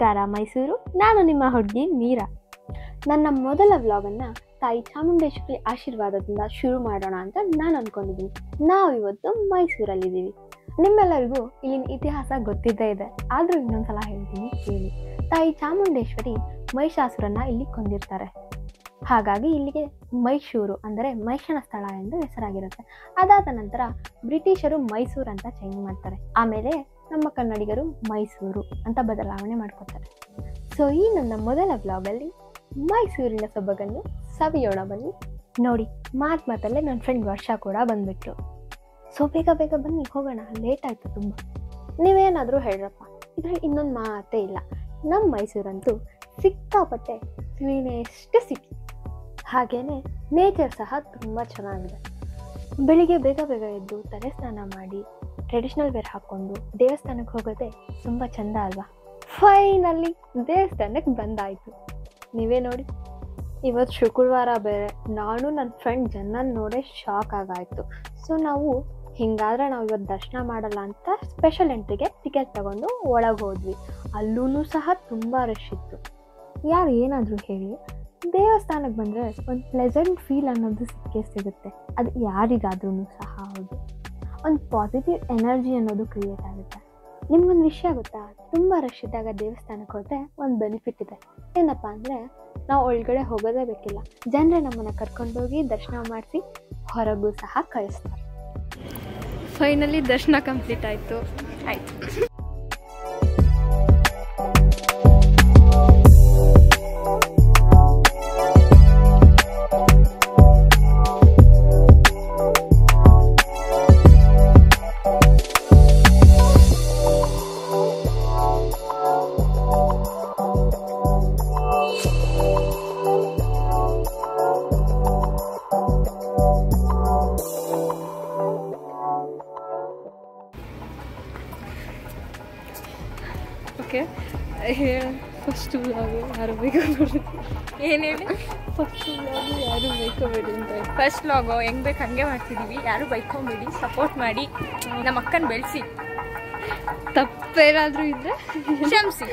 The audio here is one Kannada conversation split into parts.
ನಮಸ್ಕಾರ ಮೈಸೂರು, ನಾನು ನಿಮ್ಮ ಹುಡುಗಿ ಮೀರಾ. ನನ್ನ ಮೊದಲ ವ್ಲಾಗನ್ನು ತಾಯಿ ಚಾಮುಂಡೇಶ್ವರಿ ಆಶೀರ್ವಾದದಿಂದ ಶುರು ಮಾಡೋಣ ಅಂತ ನಾನು ಅಂದ್ಕೊಂಡಿದ್ದೀನಿ. ನಾವಿವತ್ತು ಮೈಸೂರಲ್ಲಿದ್ದೀವಿ. ನಿಮ್ಮೆಲ್ಲರಿಗೂ ಇಲ್ಲಿನ ಇತಿಹಾಸ ಗೊತ್ತಿದ್ದೇ ಇದೆ, ಆದರೂ ಇನ್ನೊಂದ್ಸಲ ಹೇಳ್ತೀನಿ ಕೇಳಿ. ತಾಯಿ ಚಾಮುಂಡೇಶ್ವರಿ ಮಹಿಷಾಸುರನ್ನ ಇಲ್ಲಿ ಕೊಂದಿರ್ತಾರೆ. ಹಾಗಾಗಿ ಇಲ್ಲಿಗೆ ಮೈಸೂರು ಅಂದರೆ ಮಹಿಷನ ಸ್ಥಳ ಎಂದು ಹೆಸರಾಗಿರುತ್ತೆ. ಅದಾದ ನಂತರ ಬ್ರಿಟಿಷರು ಮೈಸೂರು ಅಂತ ಚೇಂಜ್ ಮಾಡ್ತಾರೆ. ಆಮೇಲೆ ನಮ್ಮ ಕನ್ನಡಿಗರು ಮೈಸೂರು ಅಂತ ಬದಲಾವಣೆ ಮಾಡ್ಕೊತಾರೆ. ಸೊ ಈ ನನ್ನ ಮೊದಲ ವ್ಲಾಗಲ್ಲಿ ಮೈಸೂರಿನ ಸೊಬಗನ್ನು ಸವಿಯೋಣ ಬನ್ನಿ. ನೋಡಿ, ಮಾತಲ್ಲೇ ನನ್ನ ಫ್ರೆಂಡ್ ವರ್ಷ ಕೂಡ ಬಂದ್ಬಿಟ್ರು. ಸೊ ಬೇಗ ಬನ್ನಿ ಹೋಗೋಣ, ಲೇಟ್ ಆಯಿತು ತುಂಬ. ನೀವೇನಾದರೂ ಹೇಳ್ರಪ್ಪ, ಇದರಲ್ಲಿ ಇನ್ನೊಂದು ಮಾತೇ ಇಲ್ಲ. ನಮ್ಮ ಮೈಸೂರಂತೂ ಸಿಕ್ಕಾಪಟ್ಟೆ ಕ್ಲೀನೆಸ್ಟ್ ಸಿಟಿ. ಹಾಗೇನೆ ನೇಚರ್ ಸಹ ತುಂಬ ಚೆನ್ನಾಗಿದೆ. ಬೆಳಿಗ್ಗೆ ಬೇಗ ಎದ್ದು ತಲೆ ಸ್ನಾನ ಮಾಡಿ ಟ್ರೆಡಿಷ್ನಲ್ ವೇರ್ ಹಾಕ್ಕೊಂಡು ದೇವಸ್ಥಾನಕ್ಕೆ ಹೋಗೋದೇ ತುಂಬ ಚೆಂದ ಅಲ್ವಾ? ಫೈನಲಿ ದೇವಸ್ಥಾನಕ್ಕೆ ಬಂದಾಯಿತು. ನೀವೇ ನೋಡಿ, ಇವತ್ತು ಶುಕ್ರವಾರ ಬೇರೆ. ನಾನು ನನ್ನ ಫ್ರೆಂಡ್ ಜನನ ನೋಡೇ ಶಾಕ್ ಆಗಾಯಿತು. ಸೊ ನಾವು ಇವತ್ತು ದರ್ಶನ ಮಾಡಲ್ಲ ಅಂತ ಸ್ಪೆಷಲ್ ಎಂಟ್ರಿಗೆ ಟಿಕೆಟ್ ತಗೊಂಡು ಒಳಗೆ ಹೋದ್ವಿ. ಅಲ್ಲೂ ಸಹ ತುಂಬ ರಶ್ ಇತ್ತು. ಯಾರು ಏನಾದರೂ ಹೇಳಿ, ದೇವಸ್ಥಾನಕ್ಕೆ ಬಂದರೆ ಒಂದು ಪ್ಲೆಸೆಂಟ್ ಫೀಲ್ ಅನ್ನೋದು ಸಿಗುತ್ತೆ. ಅದು ಯಾರಿಗಾದ್ರೂ ಸಹ ಹೌದು. ಒಂದು ಪಾಸಿಟಿವ್ ಎನರ್ಜಿ ಅನ್ನೋದು ಕ್ರಿಯೇಟ್ ಆಗುತ್ತೆ. ನಿಮ್ಗೊಂದು ವಿಷಯ ಗೊತ್ತಾ? ತುಂಬ ರಶ್ ಇದ್ದಾಗ ದೇವಸ್ಥಾನಕ್ಕೆ ಹೋದರೆ ಒಂದು ಬೆನಿಫಿಟ್ ಇದೆ. ಏನಪ್ಪ ಅಂದರೆ, ನಾವು ಒಳಗಡೆ ಹೋಗೋದೇ ಬೇಕಿಲ್ಲ. ಜನರೇ ನಮ್ಮನ್ನು ಕರ್ಕೊಂಡೋಗಿ ದರ್ಶನ ಮಾಡಿಸಿ ಹೊರಗೂ ಸಹ ಕಳಿಸ್ತಾರೆ. ಫೈನಲಿ ದರ್ಶನ ಕಂಪ್ಲೀಟ್ ಆಯಿತು. ಓಕೆ, ಫಸ್ಟ್ ವ್ಲಾಗು ಯಾರು ಬೈಕೋಬೇಡಿ. ಏನು ಹೇಳಿ? ಫಸ್ಟ್ ವ್ಲಾಗು ಯಾರು ಬೈಕೋಬೇಡಿ ಅಂತ. ಫಸ್ಟ್ ವ್ಲಾಗು ಹೆಂಗೆ ಬೇಕು ಹಾಗೆ ಮಾಡ್ತಿದ್ದೀವಿ. ಯಾರು ಬೈಕೊಂಬೇಡಿ, ಸಪೋರ್ಟ್ ಮಾಡಿ, ನಮ್ಮ ಅಕ್ಕನ ಬೆಳೆಸಿ. ತಪ್ಪೇನಾದರೂ ಇದ್ದರೆ ಕ್ಷಮಿಸಿ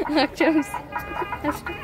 ಅಷ್ಟೇ.